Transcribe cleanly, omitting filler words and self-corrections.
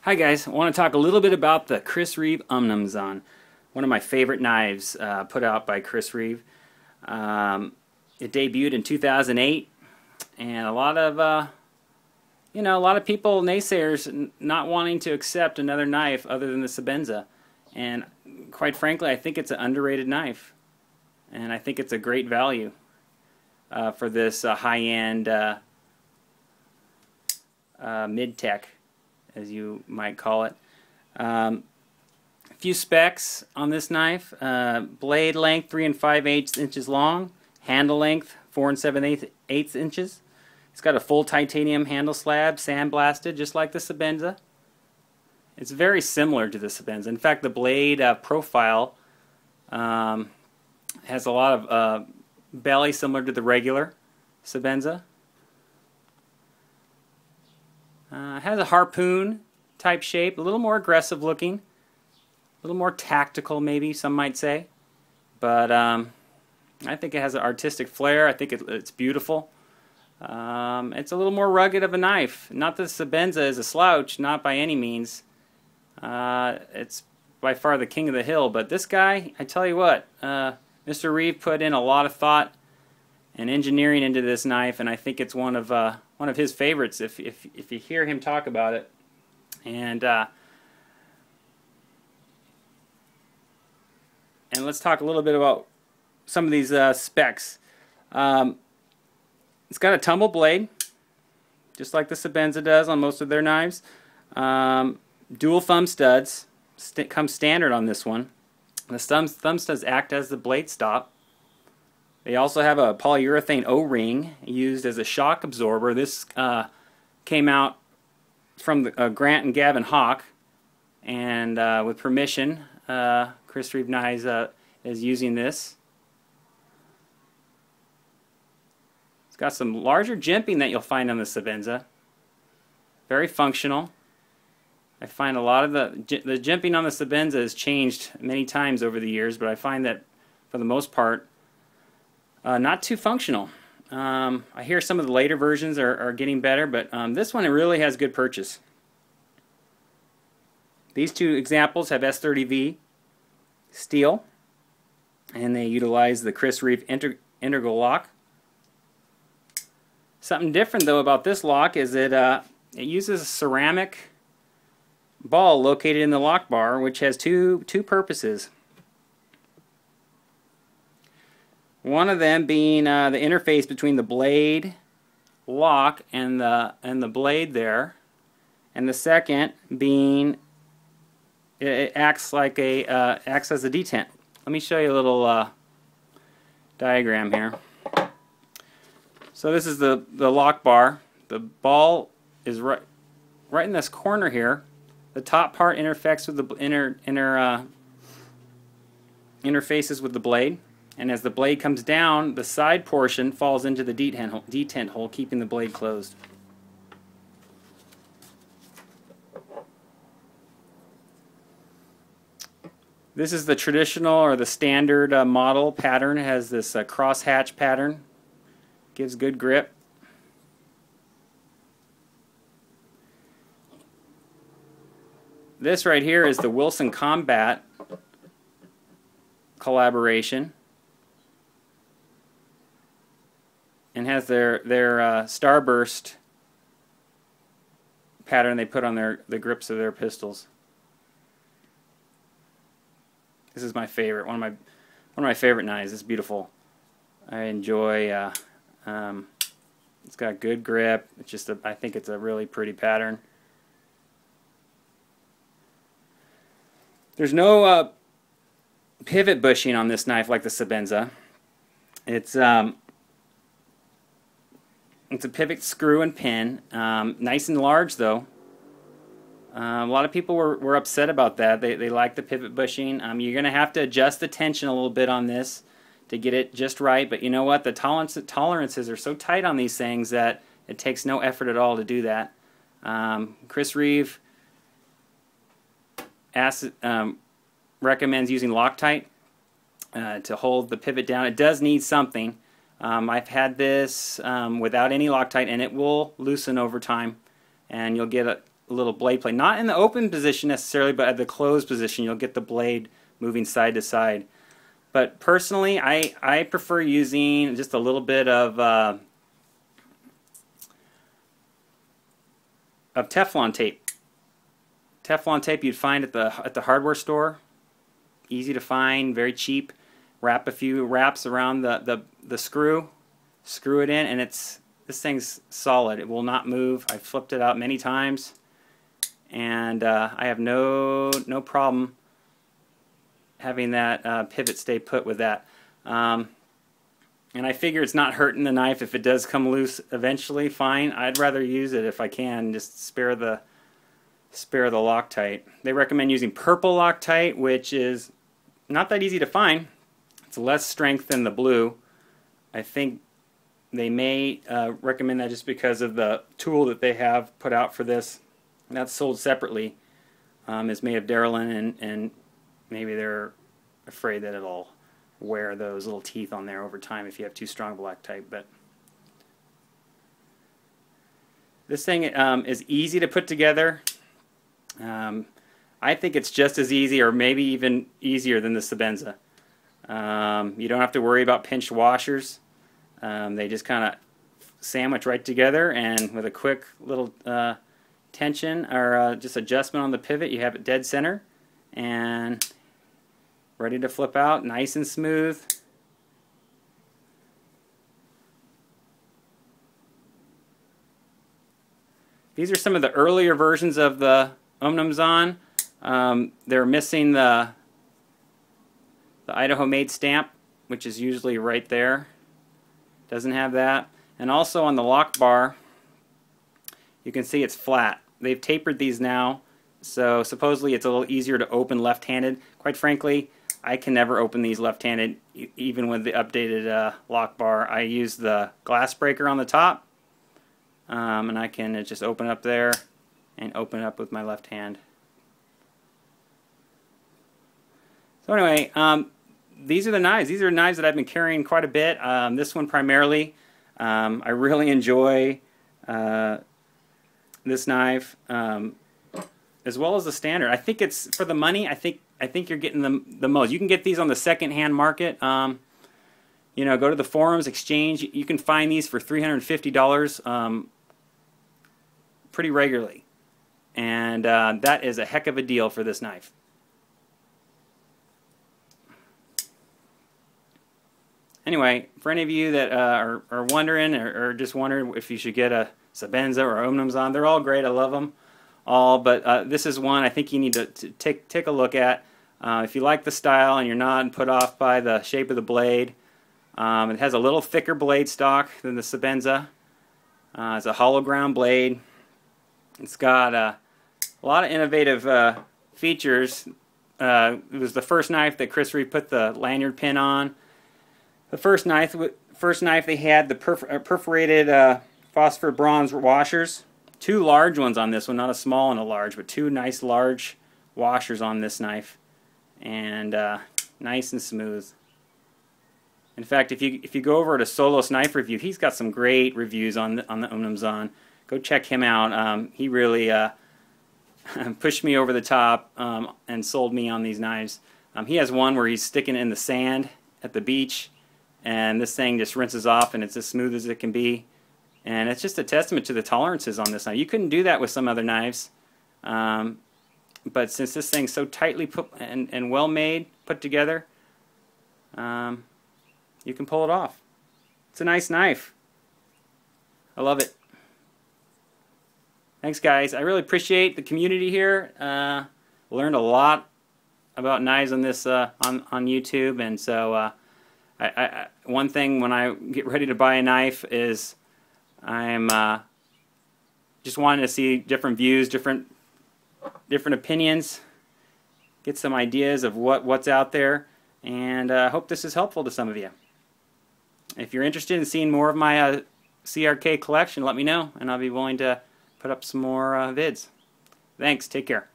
Hi guys, I want to talk a little bit about the Chris Reeve Umnumzaan, one of my favorite knives put out by Chris Reeve. It debuted in 2008, and a lot of people, naysayers, not wanting to accept another knife other than the Sebenza. And quite frankly, I think it's an underrated knife, and I think it's a great value for this high-end mid-tech, as you might call it. A few specs on this knife: blade length 3 5/8 inches long, handle length 4 7/8 inches. It's got a full titanium handle slab, sandblasted, just like the Sebenza. It's very similar to the Sebenza. In fact, the blade profile has a lot of belly similar to the regular Sebenza. It has a harpoon type shape, a little more aggressive looking, a little more tactical maybe some might say, but I think it has an artistic flair. I think it's beautiful. It's a little more rugged of a knife. Not that Sebenza is a slouch, not by any means. It's by far the king of the hill, but this guy, I tell you what, Mr. Reeve put in a lot of thought and engineering into this knife, and I think it's one of his favorites if you hear him talk about it. And let's talk a little bit about some of these specs. It's got a tumble blade, just like the Sebenza does on most of their knives. Dual thumb studs come standard on this one. The thumb studs act as the blade stop. They also have a polyurethane O-ring used as a shock absorber. This came out from the, Grant and Gavin Hawk, and with permission, Chris Reeve Knives is using this. It's got some larger jimping that you'll find on the Sebenza. Very functional. I find a lot of the jimping on the Sebenza has changed many times over the years, but I find that for the most part, not too functional. I hear some of the later versions are getting better, but this one, it really has good purchase. These two examples have S30V steel, and they utilize the Chris Reeve integral lock. Something different though about this lock is it uses a ceramic ball located in the lock bar, which has two purposes. One of them being the interface between the blade lock and the blade there, and the second being it acts like acts as a detent. Let me show you a little diagram here. So this is the lock bar. The ball is right in this corner here. The top part interfaces with the interfaces with the blade. And as the blade comes down, the side portion falls into the detent hole, keeping the blade closed. This is the traditional or the standard model pattern. It has this crosshatch pattern. Gives good grip. This right here is the Wilson Combat collaboration, and has their starburst pattern they put on the grips of their pistols. This is my favorite, one of my favorite knives. It's beautiful. I enjoy. It's got good grip. It's just I think it's a really pretty pattern. There's no pivot bushing on this knife like the Sebenza. It's a pivot screw and pin, nice and large though. A lot of people were upset about that. They like the pivot bushing. You're going to have to adjust the tension a little bit on this to get it just right, but you know what? The tolerances are so tight on these things that it takes no effort at all to do that. Chris Reeve recommends using Loctite to hold the pivot down. It does need something. I've had this without any Loctite, and it will loosen over time, and you'll get little blade play. Not in the open position necessarily, but at the closed position, you'll get the blade moving side to side. But personally, I prefer using just a little bit of Teflon tape. Teflon tape you'd find at the hardware store. Easy to find, very cheap. Wrap a few wraps around the screw, screw it in, and this thing's solid. It will not move. I've flipped it out many times, and I have no problem having that pivot stay put with that. And I figure it's not hurting the knife if it does come loose eventually. Fine. I'd rather use it if I can. Just spare the Loctite. They recommend using purple Loctite, which is not that easy to find. It's less strength than the blue. I think they may recommend that just because of the tool that they have put out for this. That's sold separately. It's made of Darylin, and maybe they're afraid that it'll wear those little teeth on there over time if you have too strong of Loctite. But this thing is easy to put together. I think it's just as easy, or maybe even easier, than the Sebenza. You don't have to worry about pinched washers. They just kind of sandwich right together, and with a quick little tension or just adjustment on the pivot, you have it dead center and ready to flip out, nice and smooth. These are some of the earlier versions of the Umnumzaan. They're missing the Idaho made stamp, which is usually right there. Doesn't have that. And also on the lock bar, you can see it's flat. They've tapered these now, so supposedly it's a little easier to open left-handed. Quite frankly, I can never open these left-handed, even with the updated lock bar. I use the glass breaker on the top, and I can just open up there and open up with my left hand. So anyway, these are the knives. These are knives that I've been carrying quite a bit. This one primarily. I really enjoy this knife, as well as the standard. I think it's, for the money, I think you're getting the most. You can get these on the second-hand market. You know, go to the forums, exchange. You can find these for $350 pretty regularly, and that is a heck of a deal for this knife. Anyway, for any of you that are wondering, or just wondering if you should get a Sebenza or Umnumzaan, they're all great. I love them all, but this is one I think you need to take a look at. If you like the style and you're not put off by the shape of the blade, it has a little thicker blade stock than the Sebenza. It's a hollow ground blade. It's got a lot of innovative features. It was the first knife that Chris Reeve put the lanyard pin on. The first knife they had the perforated phosphor bronze washers. Two large ones on this one, not a small and a large, but two nice large washers on this knife, and nice and smooth. In fact, if you go over to Solo's Knife Review, he's got some great reviews on the Umnumzaan. Go check him out. He really pushed me over the top and sold me on these knives. He has one where he's sticking it in the sand at the beach, and this thing just rinses off, and it's as smooth as it can be. And it's just a testament to the tolerances on this knife. You couldn't do that with some other knives, but since this thing's so tightly put and well made, put together, you can pull it off. It's a nice knife. I love it. Thanks, guys. I really appreciate the community here. Learned a lot about knives on this on YouTube, and so one thing when I get ready to buy a knife is I'm just wanting to see different views, different opinions, get some ideas of what's out there, and I hope this is helpful to some of you. If you're interested in seeing more of my CRK collection, let me know, and I'll be willing to put up some more vids. Thanks. Take care.